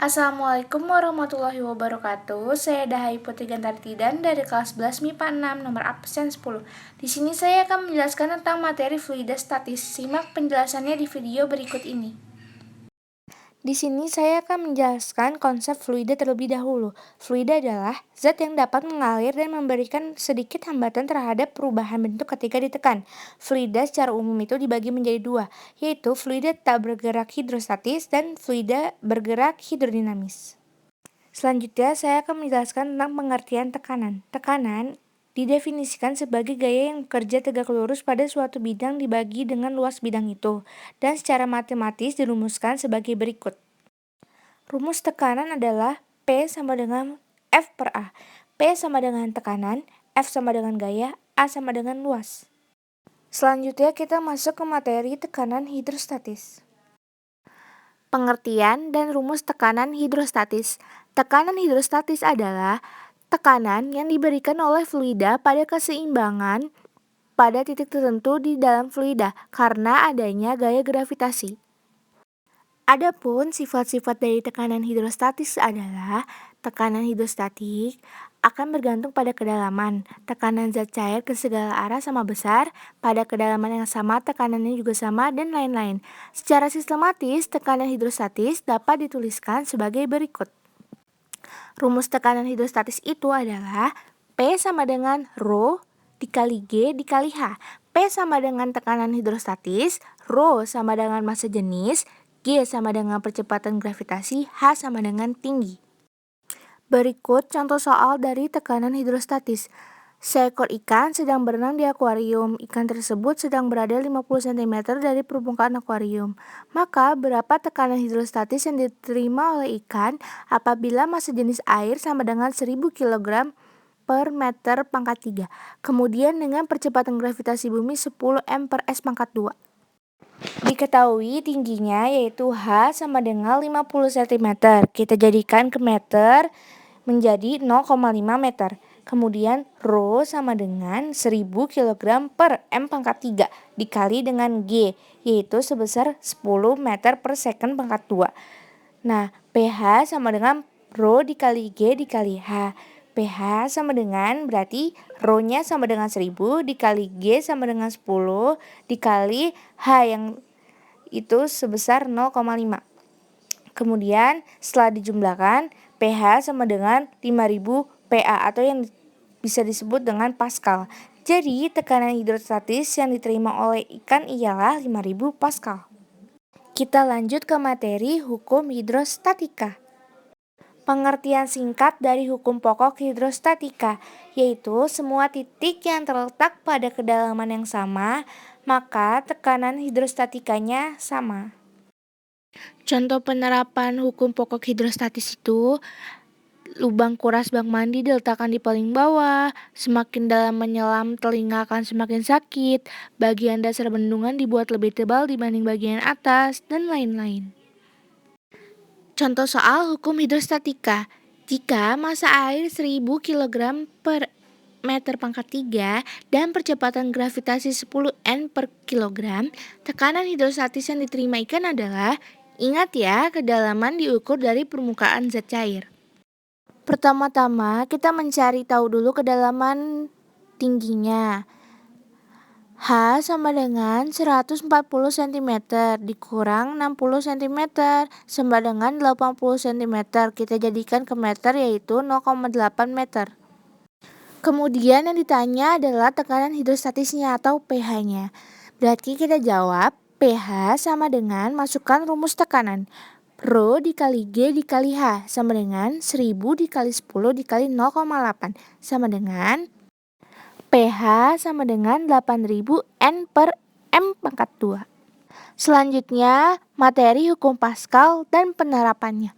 Assalamualaikum warahmatullahi wabarakatuh. Saya Dahai Putri Gantartidan dari kelas 11 MIPA 6 nomor absen 10. Di sini saya akan menjelaskan tentang materi fluida statis. Simak penjelasannya di video berikut ini. Di sini saya akan menjelaskan konsep fluida terlebih dahulu. Fluida adalah zat yang dapat mengalir dan memberikan sedikit hambatan terhadap perubahan bentuk ketika ditekan. Fluida secara umum itu dibagi menjadi dua, yaitu fluida tak bergerak hidrostatis dan fluida bergerak hidrodinamis. Selanjutnya, saya akan menjelaskan tentang pengertian tekanan. Tekanan didefinisikan sebagai gaya yang bekerja tegak lurus pada suatu bidang dibagi dengan luas bidang itu, dan secara matematis dirumuskan sebagai berikut. Rumus tekanan adalah P sama dengan F per A. P sama dengan tekanan, F sama dengan gaya, A sama dengan luas. Selanjutnya kita masuk ke materi tekanan hidrostatis. Pengertian dan rumus tekanan hidrostatis. Tekanan hidrostatis adalah tekanan yang diberikan oleh fluida pada keseimbangan pada titik tertentu di dalam fluida karena adanya gaya gravitasi. Adapun sifat-sifat dari tekanan hidrostatis adalah tekanan hidrostatik akan bergantung pada kedalaman. Tekanan zat cair ke segala arah sama besar, pada kedalaman yang sama tekanannya juga sama, dan lain-lain. Secara sistematis, tekanan hidrostatis dapat dituliskan sebagai berikut. Rumus tekanan hidrostatis itu adalah P sama dengan Rho dikali G dikali H. P sama dengan tekanan hidrostatis, Rho sama dengan massa jenis, G sama dengan percepatan gravitasi, H sama dengan tinggi. Berikut contoh soal dari tekanan hidrostatis. Seekor ikan sedang berenang di akuarium. Ikan tersebut sedang berada 50 cm dari permukaan akuarium. Maka berapa tekanan hidrostatis yang diterima oleh ikan apabila massa jenis air sama dengan 1000 kg per meter pangkat 3. Kemudian dengan percepatan gravitasi bumi 10 m per s pangkat 2. Diketahui tingginya yaitu H sama dengan 50 cm. Kita jadikan ke meter menjadi 0,5 meter. Kemudian Rho sama dengan 1000 kg per M pangkat 3 dikali dengan G, yaitu sebesar 10 meter per second pangkat 2. Nah, pH sama dengan Rho dikali G dikali H. pH sama dengan berarti Rho-nya sama dengan 1000 dikali G sama dengan 10 dikali H yang itu sebesar 0,5. Kemudian setelah dijumlahkan pH sama dengan 5000 PA atau yang bisa disebut dengan Pascal. Jadi tekanan hidrostatis yang diterima oleh ikan ialah 5000 Pascal. Kita lanjut ke materi hukum hidrostatika. Pengertian singkat dari hukum pokok hidrostatika, yaitu semua titik yang terletak pada kedalaman yang sama, maka tekanan hidrostatikanya sama. Contoh penerapan hukum pokok hidrostatis itu, lubang kuras bak mandi diletakkan di paling bawah, semakin dalam menyelam telinga akan semakin sakit, bagian dasar bendungan dibuat lebih tebal dibanding bagian atas, dan lain-lain. Contoh soal hukum hidrostatika. Jika massa air 1000 kg per meter pangkat 3 dan percepatan gravitasi 10 N per kilogram, tekanan hidrostatis yang diterima ikan adalah, ingat ya, kedalaman diukur dari permukaan zat cair. Pertama-tama kita mencari tahu dulu kedalaman tingginya. H sama dengan 140 cm dikurang 60 cm sama dengan 80 cm. Kita jadikan ke meter yaitu 0,8 meter. Kemudian yang ditanya adalah tekanan hidrostatisnya atau pH-nya. Berarti kita jawab pH sama dengan masukkan rumus tekanan. Rho dikali G dikali H sama dengan 1000 dikali 10 dikali 0,8 sama dengan pH sama dengan 8000 N per M pangkat 2. Selanjutnya, materi hukum Pascal dan penerapannya.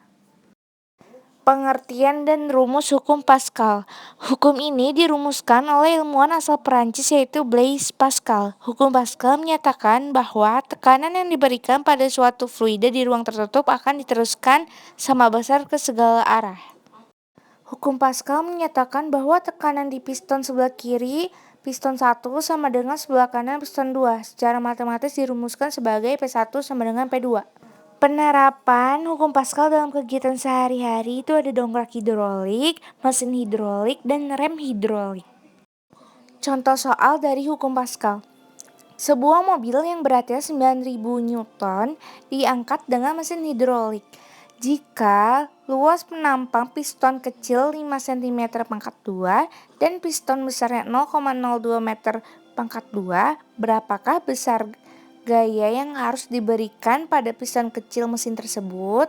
Pengertian dan rumus hukum Pascal. Hukum ini dirumuskan oleh ilmuwan asal Perancis yaitu Blaise Pascal. Hukum Pascal menyatakan bahwa tekanan yang diberikan pada suatu fluida di ruang tertutup akan diteruskan sama besar ke segala arah. Hukum Pascal menyatakan bahwa tekanan di piston sebelah kiri piston 1 sama dengan sebelah kanan piston 2. Secara matematis dirumuskan sebagai P1 sama dengan P2. Penerapan hukum Pascal dalam kegiatan sehari-hari itu ada dongkrak hidrolik, mesin hidrolik, dan rem hidrolik. Contoh soal dari hukum Pascal. Sebuah mobil yang beratnya 9.000 Newton diangkat dengan mesin hidrolik. Jika luas penampang piston kecil 5 cm pangkat 2 dan piston besarnya 0,02 meter pangkat 2, berapakah besar gaya yang harus diberikan pada piston kecil mesin tersebut?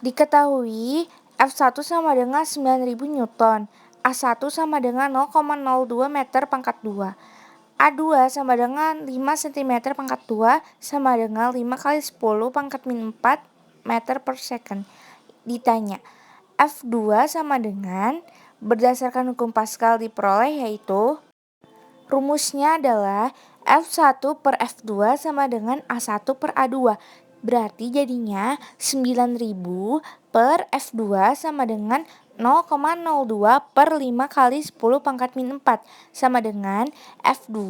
Diketahui F1 sama dengan 9.000 Newton, A1 sama dengan 0,02 meter pangkat 2, A2 sama dengan 5 cm pangkat 2 sama dengan 5 kali 10 pangkat min 4 meter per second. Ditanya, F2 sama dengan, berdasarkan hukum Pascal diperoleh yaitu, rumusnya adalah F1 per F2 sama dengan A1 per A2. Berarti jadinya 9.000 per F2 sama dengan 0,02 per 5 kali 10 pangkat min 4 sama dengan F2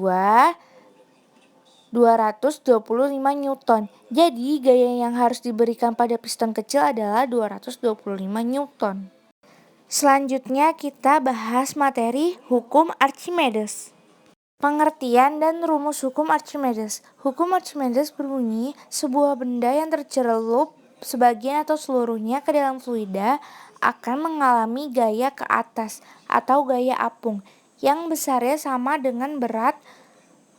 225 Newton. Jadi gaya yang harus diberikan pada piston kecil adalah 225 Newton. Selanjutnya kita bahas materi hukum Archimedes. Pengertian dan rumus hukum Archimedes. Hukum Archimedes berbunyi, sebuah benda yang tercelup sebagian atau seluruhnya ke dalam fluida akan mengalami gaya ke atas atau gaya apung yang besarnya sama dengan berat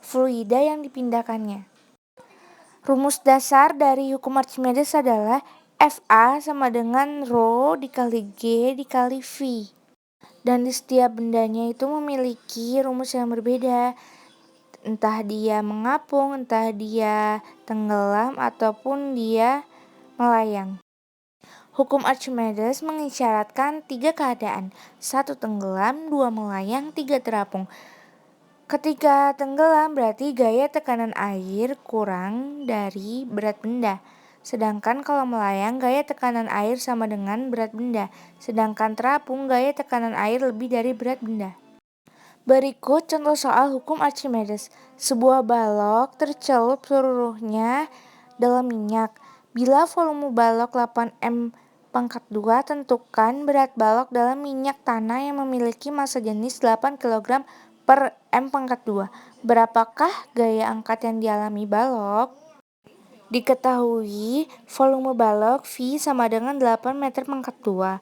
fluida yang dipindahkannya. Rumus dasar dari hukum Archimedes adalah Fa sama dengan Rho dikali G dikali V. Dan di setiap bendanya itu memiliki rumus yang berbeda. Entah dia mengapung, entah dia tenggelam, ataupun dia melayang. Hukum Archimedes mengisyaratkan 3 keadaan. 1 tenggelam, 2 melayang, 3 terapung. Ketika tenggelam berarti gaya tekanan air kurang dari berat benda. Sedangkan kalau melayang gaya tekanan air sama dengan berat benda. Sedangkan terapung gaya tekanan air lebih dari berat benda. Berikut contoh soal hukum Archimedes. Sebuah balok tercelup seluruhnya dalam minyak. Bila volume balok 8M pangkat 2, tentukan berat balok dalam minyak tanah yang memiliki massa jenis 8 kg per M pangkat 2. Berapakah gaya angkat yang dialami balok? Diketahui volume balok V sama dengan 8 meter pangkat 2.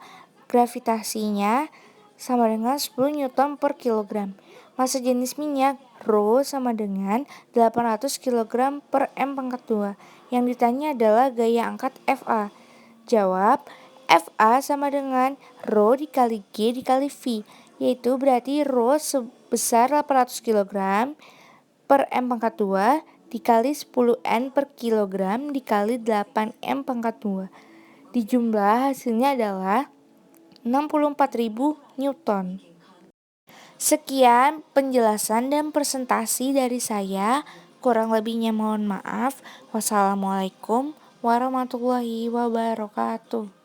Gravitasinya sama dengan 10 Newton per kilogram. Massa jenis minyak Rho sama dengan 800 kg per M pangkat 2. Yang ditanya adalah gaya angkat Fa. Jawab, Fa sama dengan Rho dikali G dikali V, yaitu berarti Rho sebesar 800 kg per M pangkat 2 dikali 10 N per kilogram dikali 8 M pangkat 2. Dijumlah hasilnya adalah 64.000 Newton. Sekian penjelasan dan presentasi dari saya. Kurang lebihnya mohon maaf. Wassalamualaikum warahmatullahi wabarakatuh.